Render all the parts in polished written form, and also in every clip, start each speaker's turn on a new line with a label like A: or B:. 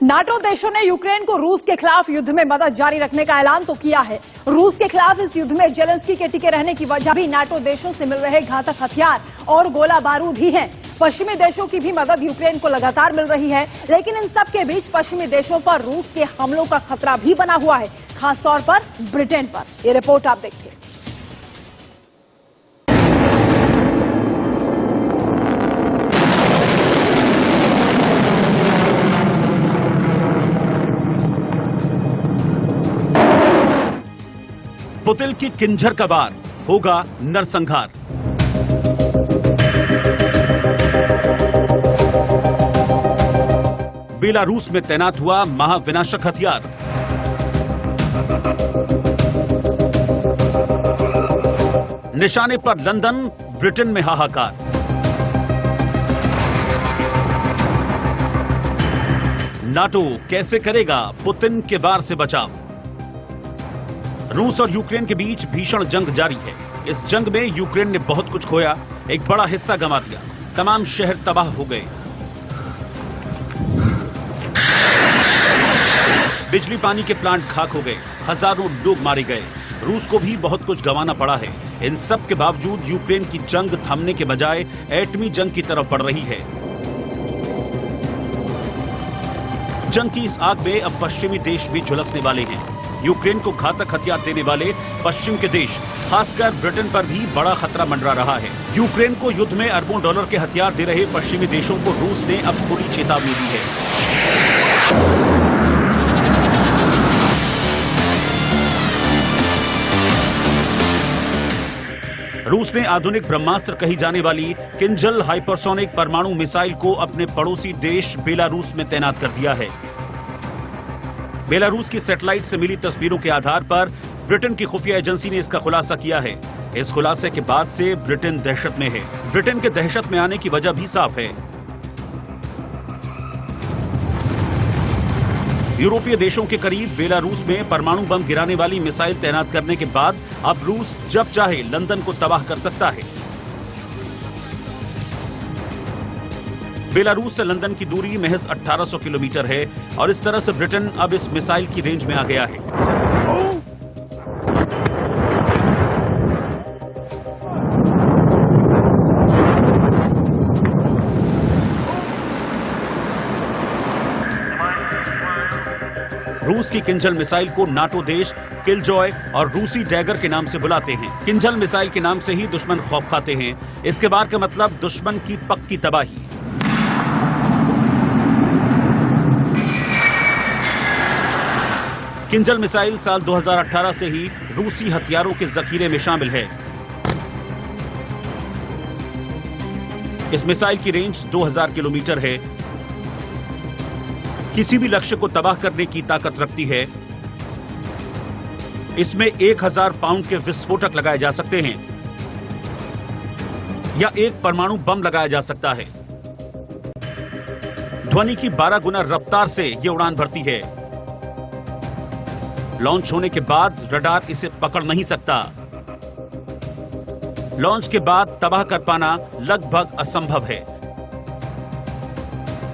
A: NATO देशों ने Ukraine को रूस के खिलाफ युद्ध में मदद जारी रखने का ऐलान तो किया है। रूस के खिलाफ इस युद्ध में जेलेंस्की के टिके रहने की वजह भी नाटो देशों से मिल रहे घातक हथियार और गोला बारूद ही है। पश्चिमी देशों की भी मदद यूक्रेन को लगातार मिल रही है, लेकिन इन सब के बीच पश्चिमी देशों पर रूस के हमलों का खतरा भी बना हुआ है, खासतौर पर ब्रिटेन पर। ये रिपोर्ट आप देखिए।
B: पुतिन की किंजर का वार होगा नरसंहार। बेलारूस में तैनात हुआ महाविनाशक हथियार। निशाने पर लंदन, ब्रिटेन में हाहाकार। नाटो कैसे करेगा पुतिन के वार से बचाव। रूस और यूक्रेन के बीच भीषण जंग जारी है। इस जंग में यूक्रेन ने बहुत कुछ खोया, एक बड़ा हिस्सा गंवा दिया, तमाम शहर तबाह हो गए, बिजली पानी के प्लांट खाक हो गए, हजारों लोग मारे गए। रूस को भी बहुत कुछ गंवाना पड़ा है। इन सब के बावजूद यूक्रेन की जंग थमने के बजाय एटमी जंग की तरफ बढ़ रही है। जंग की इस आग में अब पश्चिमी देश भी झुलसने वाले हैं। यूक्रेन को घातक हथियार देने वाले पश्चिम के देश, खासकर ब्रिटेन पर भी बड़ा खतरा मंडरा रहा है। यूक्रेन को युद्ध में अरबों डॉलर के हथियार दे रहे पश्चिमी देशों को रूस ने अब बुरी चेतावनी दी है। रूस ने आधुनिक ब्रह्मास्त्र कही जाने वाली किंजल हाइपरसोनिक परमाणु मिसाइल को अपने पड़ोसी देश बेलारूस में तैनात कर दिया है। बेलारूस की सैटेलाइट से मिली तस्वीरों के आधार पर ब्रिटेन की खुफिया एजेंसी ने इसका खुलासा किया है। इस खुलासे के बाद से ब्रिटेन दहशत में है। ब्रिटेन के दहशत में आने की वजह भी साफ है। यूरोपीय देशों के करीब बेलारूस में परमाणु बम गिराने वाली मिसाइल तैनात करने के बाद अब रूस जब चाहे लंदन को तबाह कर सकता है। बेलारूस से लंदन की दूरी महज 1800 किलोमीटर है और इस तरह से ब्रिटेन अब इस मिसाइल की रेंज में आ गया है। रूस की किंजल मिसाइल को नाटो देश किलजॉय और रूसी डैगर के नाम से बुलाते हैं। किंजल मिसाइल के नाम से ही दुश्मन खौफ खाते हैं। इसके बाद का मतलब दुश्मन की पक्की तबाही। किंजल मिसाइल साल 2018 से ही रूसी हथियारों के जखीरे में शामिल है। इस मिसाइल की रेंज 2000 किलोमीटर है। किसी भी लक्ष्य को तबाह करने की ताकत रखती है। इसमें 1000 पाउंड के विस्फोटक लगाए जा सकते हैं या एक परमाणु बम लगाया जा सकता है। ध्वनि की 12 गुना रफ्तार से यह उड़ान भरती है। लॉन्च होने के बाद रडार इसे पकड़ नहीं सकता। लॉन्च के बाद तबाह कर पाना लगभग असंभव है।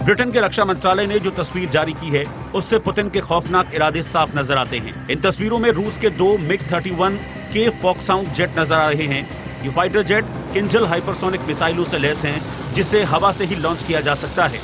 B: ब्रिटेन के रक्षा मंत्रालय ने जो तस्वीर जारी की है उससे पुतिन के खौफनाक इरादे साफ नजर आते हैं। इन तस्वीरों में रूस के 2 MiG-31 के फॉक्सहाउंड जेट नजर आ रहे हैं। ये फाइटर जेट किंजल हाइपरसोनिक मिसाइलों से लैस हैं, जिसे हवा से ही लॉन्च किया जा सकता है।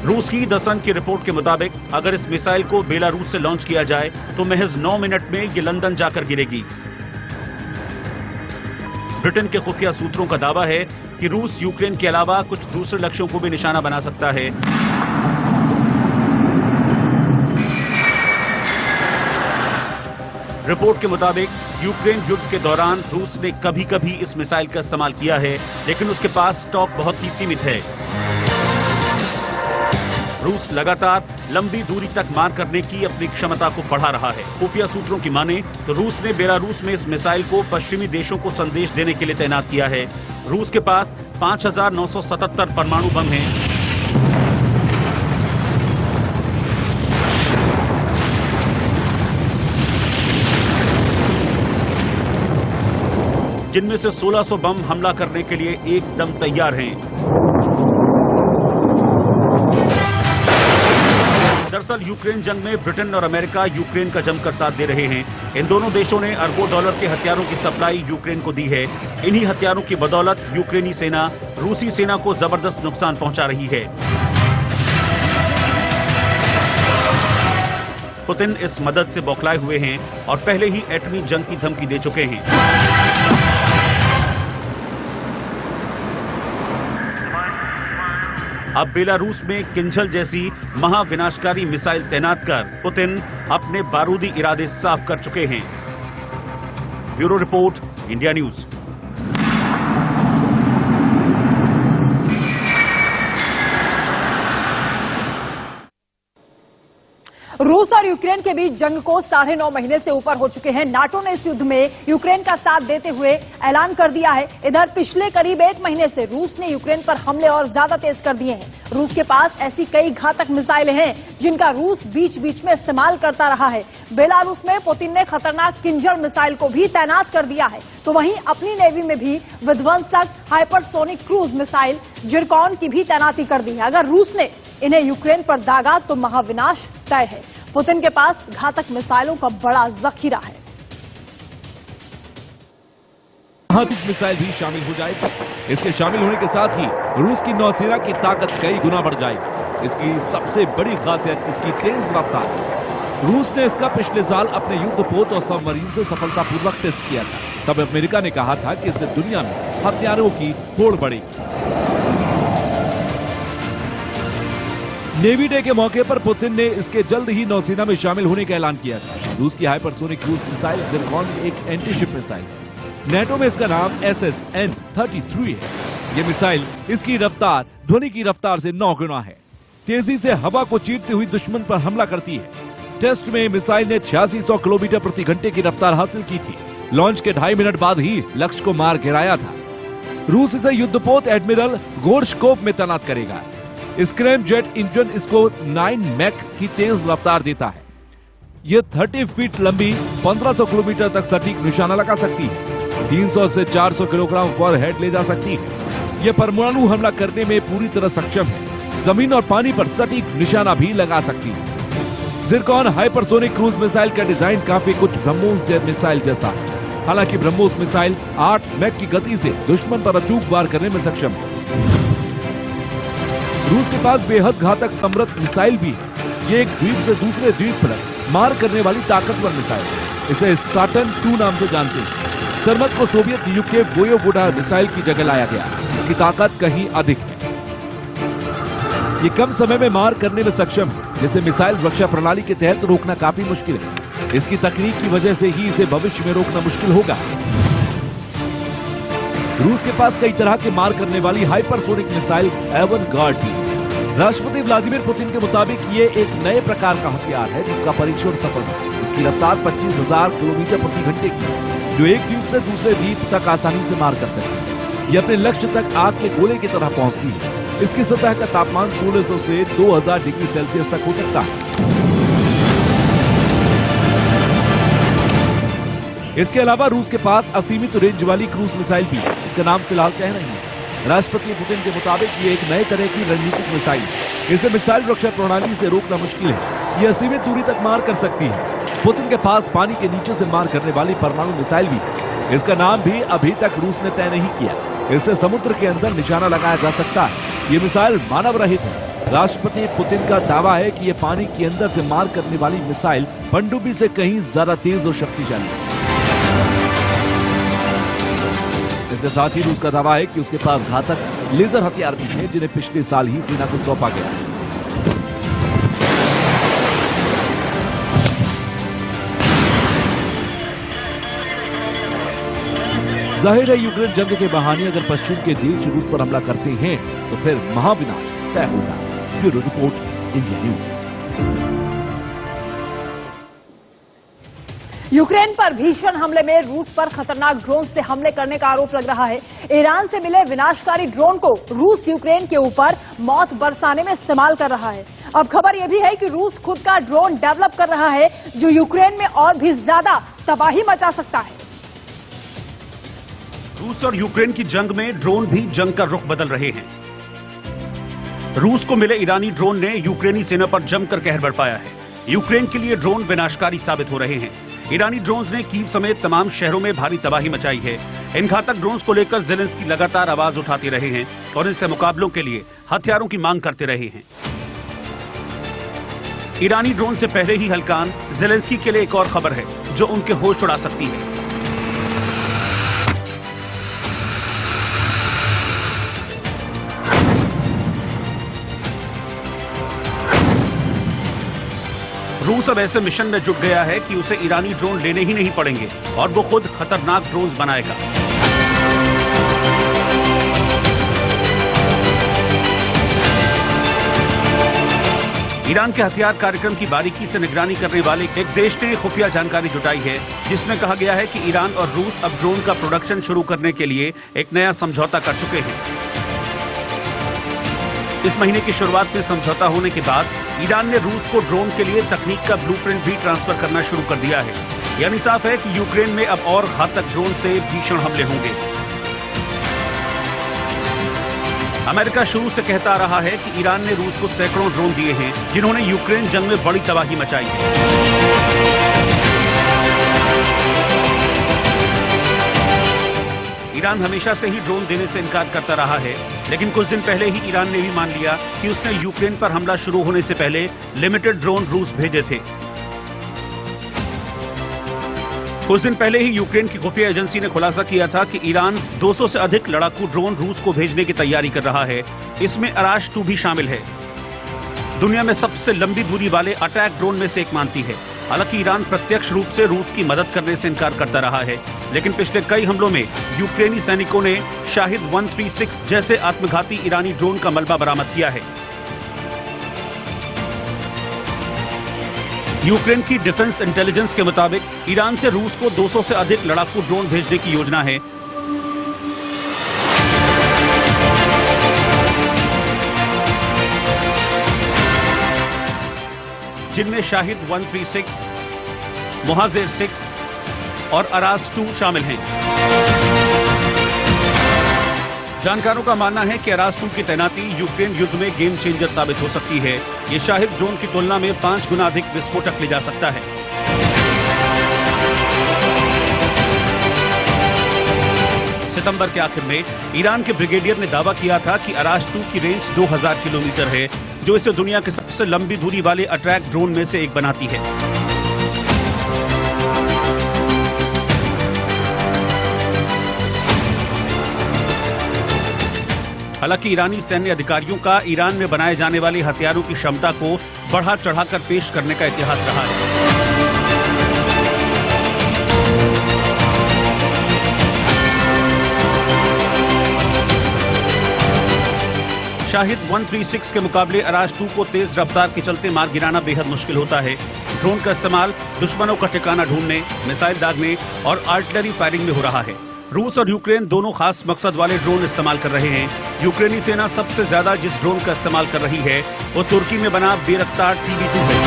B: रूस की द सन की रिपोर्ट के मुताबिक अगर इस मिसाइल को बेलारूस से लॉन्च किया जाए तो महज 9 मिनट में ये लंदन जाकर गिरेगी। ब्रिटेन के खुफिया सूत्रों का दावा है कि रूस यूक्रेन के अलावा कुछ दूसरे लक्ष्यों को भी निशाना बना सकता है। रिपोर्ट के मुताबिक यूक्रेन युद्ध के दौरान रूस ने कभी कभी इस मिसाइल का इस्तेमाल किया है, लेकिन उसके पास स्टॉक बहुत ही सीमित है। रूस लगातार लंबी दूरी तक मार करने की अपनी क्षमता को बढ़ा रहा है। खुफिया सूत्रों की माने तो रूस ने बेलारूस में इस मिसाइल को पश्चिमी देशों को संदेश देने के लिए तैनात किया है। रूस के पास 5977 परमाणु बम हैं। जिनमें से 1600 बम हमला करने के लिए एकदम तैयार हैं। दरअसल यूक्रेन जंग में ब्रिटेन और अमेरिका यूक्रेन का जमकर साथ दे रहे हैं। इन दोनों देशों ने अरबों डॉलर के हथियारों की सप्लाई यूक्रेन को दी है। इन्हीं हथियारों की बदौलत यूक्रेनी सेना रूसी सेना को जबरदस्त नुकसान पहुंचा रही है। पुतिन इस मदद से बौखलाए हुए हैं और पहले ही एटमी जंग की धमकी दे चुके हैं। अब बेलारूस में किंजल जैसी महाविनाशकारी मिसाइल तैनात कर पुतिन अपने बारूदी इरादे साफ कर चुके हैं। Bureau report, India news.
A: रूस और यूक्रेन के बीच जंग को 9.5 महीने से ऊपर हो चुके हैं। नाटो ने इस युद्ध में यूक्रेन का साथ देते हुए ऐलान कर दिया है। इधर पिछले करीब 1 महीने से रूस ने यूक्रेन पर हमले और ज्यादा तेज कर दिए हैं। रूस के पास ऐसी कई घातक मिसाइलें हैं जिनका रूस बीच बीच में इस्तेमाल करता रहा है। बेलारूस में पुतिन ने खतरनाक किंजल मिसाइल को भी तैनात कर दिया है, तो वहीं अपनी नेवी में भी विध्वंसक हाइपरसोनिक क्रूज मिसाइल जिरकॉन की भी तैनाती कर दी है। अगर रूस ने इन्हें यूक्रेन पर दागा तो महाविनाश तय है। पुतिन के पास घातक मिसाइलों का बड़ा जखीरा है।
C: मिसाइल भी शामिल हो जाएगी। इसके शामिल होने के साथ ही रूस की नौसेना की ताकत कई गुना बढ़ जाएगी। इसकी सबसे बड़ी खासियत इसकी तेज रफ्तार है। रूस ने इसका पिछले साल अपने युद्धपोत और सबमरीन से सफलतापूर्वक टेस्ट किया था। तब अमेरिका ने कहा था कि इससे दुनिया में हथियारों की होड़ बढ़ेगी। नेवी डे के मौके पर पुतिन ने इसके जल्द ही नौसेना में शामिल होने का ऐलान किया था। रूस की हाइपरसोनिक क्रूज मिसाइल जिरकॉन एक एंटीशिप मिसाइल है। नेटो में इसका नाम SSN-33 है। ये मिसाइल इसकी रफ्तार ध्वनि की रफ्तार से 9 गुना है। तेजी से हवा को चीरते हुए दुश्मन पर हमला करती है। टेस्ट में मिसाइल ने 8600 किलोमीटर प्रति घंटे की रफ्तार हासिल की थी। लॉन्च के 2.5 मिनट बाद ही लक्ष्य को मार गिराया था। रूस इसे युद्धपोत एडमिरल गोर्शकोव में तैनात करेगा। स्क्रैम जेट इंजन इसको 9 मैक की तेज रफ्तार देता है। यह 30 फीट लंबी 1500 किलोमीटर तक सटीक निशाना लगा सकती है। 300 से 400 किलोग्राम पर हेड ले जा सकती है। यह परमाणु हमला करने में पूरी तरह सक्षम है। जमीन और पानी पर सटीक निशाना भी लगा सकती है। जिरकॉन हाइपरसोनिक क्रूज मिसाइल का डिजाइन काफी कुछ ब्रह्मोस मिसाइल जैसा है। हालांकि ब्रह्मोस मिसाइल 8 मैक की गति से दुश्मन पर अचूक वार करने में सक्षम है। रूस के पास बेहद घातक समृद्ध मिसाइल भी है। ये एक द्वीप से दूसरे द्वीप पर मार करने वाली ताकतवर मिसाइल है। इसे साटर्न 2 नाम से जानते हैं। सरमत को सोवियत युग के वोयोवोडा मिसाइल की जगह लाया गया। इसकी ताकत कहीं अधिक है। ये कम समय में मार करने में सक्षम है, जिसे मिसाइल रक्षा प्रणाली के तहत रोकना काफी मुश्किल है। इसकी तकनीक की वजह से ही इसे भविष्य में रोकना मुश्किल होगा। रूस के पास कई तरह के मार करने वाली हाइपरसोनिक मिसाइल एवनगार्ड थी। राष्ट्रपति व्लादिमीर पुतिन के मुताबिक ये एक नए प्रकार का हथियार है जिसका परीक्षण सफल है। इसकी रफ्तार 25,000 किलोमीटर प्रति घंटे की है, जो एक द्वीप से दूसरे द्वीप तक आसानी से मार कर सकती है। ये अपने लक्ष्य तक आग के गोले की तरह पहुंचती है। इसकी सतह का तापमान 1600 से 2000 डिग्री सेल्सियस तक हो सकता है। इसके अलावा रूस के पास असीमित रेंज वाली क्रूज मिसाइल भी है। इसका नाम फिलहाल कह नहीं है। राष्ट्रपति पुतिन के मुताबिक ये एक नए तरह की रणनीतिक मिसाइल है। इसे मिसाइल रक्षा प्रणाली से रोकना मुश्किल है। ये असीमित दूरी तक मार कर सकती है। पुतिन के पास पानी के नीचे से मार करने वाली परमाणु मिसाइल भी है। इसका नाम भी अभी तक रूस ने तय नहीं किया। इससे समुद्र के अंदर निशाना लगाया जा सकता है। ये मिसाइल मानव रहित है। राष्ट्रपति पुतिन का दावा है कि ये पानी के अंदर से मार करने वाली मिसाइल पनडुब्बी से कहीं ज्यादा तेज और शक्तिशाली है। इसके साथ ही रूस का दावा है कि उसके पास घातक लेजर हथियार भी हैं, जिन्हें पिछले साल ही सेना को सौंपा गया। जाहिर है यूक्रेन जंग के बहाने अगर पश्चिम के देश रूस पर हमला करते हैं तो फिर महाविनाश तय होगा। Bureau report, India news.
A: Ukraine पर भीषण हमले में रूस पर खतरनाक ड्रोन से हमले करने का आरोप लग रहा है। ईरान से मिले विनाशकारी ड्रोन को रूस यूक्रेन के ऊपर मौत बरसाने में इस्तेमाल कर रहा है। अब खबर यह भी है कि रूस खुद का ड्रोन डेवलप कर रहा है, जो यूक्रेन में और भी ज्यादा तबाही मचा सकता है।
B: रूस और यूक्रेन की जंग में ड्रोन भी जंग का रुख बदल रहे हैं। रूस को मिले ईरानी ड्रोन ने यूक्रेनी सेना पर जमकर कहर बरपाया है। यूक्रेन के लिए ड्रोन विनाशकारी साबित हो रहे हैं। ईरानी ड्रोन्स ने कीव समेत तमाम शहरों में भारी तबाही मचाई है। इन घातक ड्रोन्स को लेकर ज़ेलेंस्की लगातार आवाज उठाते रहे हैं और इनसे मुकाबलों के लिए हथियारों की मांग करते रहे हैं। ईरानी ड्रोन से पहले ही हलकान ज़ेलेंस्की के लिए एक और खबर है जो उनके होश उड़ा सकती है। रूस अब ऐसे मिशन में जुट गया है कि उसे ईरानी ड्रोन लेने ही नहीं पड़ेंगे और वो खुद खतरनाक ड्रोन्स बनाएगा। ईरान के हथियार कार्यक्रम की बारीकी से निगरानी करने वाले एक देश ने खुफिया जानकारी जुटाई है, जिसमें कहा गया है कि ईरान और रूस अब ड्रोन का प्रोडक्शन शुरू करने के लिए एक नया समझौता कर चुके हैं। इस महीने की शुरुआत में समझौता होने के बाद ईरान ने रूस को ड्रोन के लिए तकनीक का ब्लूप्रिंट भी ट्रांसफर करना शुरू कर दिया है। यानी साफ है कि यूक्रेन में अब और घातक ड्रोन से भीषण हमले होंगे। अमेरिका शुरू से कहता रहा है कि ईरान ने रूस को सैकड़ों ड्रोन दिए हैं, जिन्होंने यूक्रेन जंग में बड़ी तबाही मचाई है। ईरान हमेशा से ही ड्रोन देने से इनकार करता रहा है, लेकिन कुछ दिन पहले ही ईरान ने भी मान लिया कि उसने यूक्रेन पर हमला शुरू होने से पहले लिमिटेड ड्रोन रूस भेजे थे। कुछ दिन पहले ही यूक्रेन की खुफिया एजेंसी ने खुलासा किया था कि ईरान 200 से अधिक लड़ाकू ड्रोन रूस को भेजने की तैयारी कर रहा है। इसमें अराश 2 भी शामिल है। दुनिया में सबसे लंबी दूरी वाले अटैक ड्रोन में से एक मानती है। हालांकि ईरान प्रत्यक्ष रूप से रूस की मदद करने से इनकार करता रहा है, लेकिन पिछले कई हमलों में यूक्रेनी सैनिकों ने शाहिद 136 जैसे आत्मघाती ईरानी ड्रोन का मलबा बरामद किया है। यूक्रेन की डिफेंस इंटेलिजेंस के मुताबिक ईरान से रूस को 200 से अधिक लड़ाकू ड्रोन भेजने की योजना है। जिनमें शाहिद 136, मुहाजिर 6 और अराज 2 शामिल हैं। जानकारों का मानना है कि अराज 2 की तैनाती यूक्रेन युद्ध में गेम चेंजर साबित हो सकती है। ये शाहिद ड्रोन की तुलना में 5 गुना अधिक विस्फोटक ले जा सकता है। सितंबर के आखिर में ईरान के ब्रिगेडियर ने दावा किया था कि अराज 2 की रेंज 2000 किलोमीटर है, जो इसे दुनिया के सबसे लंबी दूरी वाले अटैक ड्रोन में से एक बनाती है। हालांकि ईरानी सैन्य अधिकारियों का ईरान में बनाए जाने वाले हथियारों की क्षमता को बढ़ा चढ़ाकर पेश करने का इतिहास रहा है। शाहिद 136 के मुकाबले अराज 2 को तेज रफ्तार के चलते मार गिराना बेहद मुश्किल होता है। ड्रोन का इस्तेमाल दुश्मनों का ठिकाना ढूंढने, मिसाइल दागने और आर्टिलरी फायरिंग में हो रहा है। रूस और यूक्रेन दोनों खास मकसद वाले ड्रोन इस्तेमाल कर रहे हैं। यूक्रेनी सेना सबसे ज्यादा जिस ड्रोन का इस्तेमाल कर रही है वो तुर्की में बना बेरख्तार TB2 है।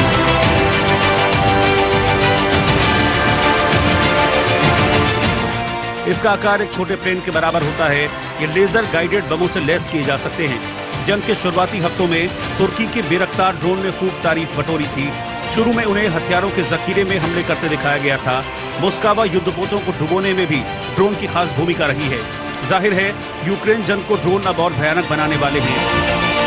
B: इसका आकार एक छोटे प्लेन के बराबर होता है। ये लेजर गाइडेड बमों से लैस किए जा सकते हैं। जंग के शुरुआती हफ्तों में तुर्की के बेरख्तार ड्रोन ने खूब तारीफ बटोरी थी। शुरू में उन्हें हथियारों के जखीरे में हमले करते दिखाया गया था। मोस्कावा युद्धपोतों को डुबोने में भी ड्रोन की खास भूमिका रही है। जाहिर है यूक्रेन जंग को ड्रोन अब और भयानक बनाने वाले हैं।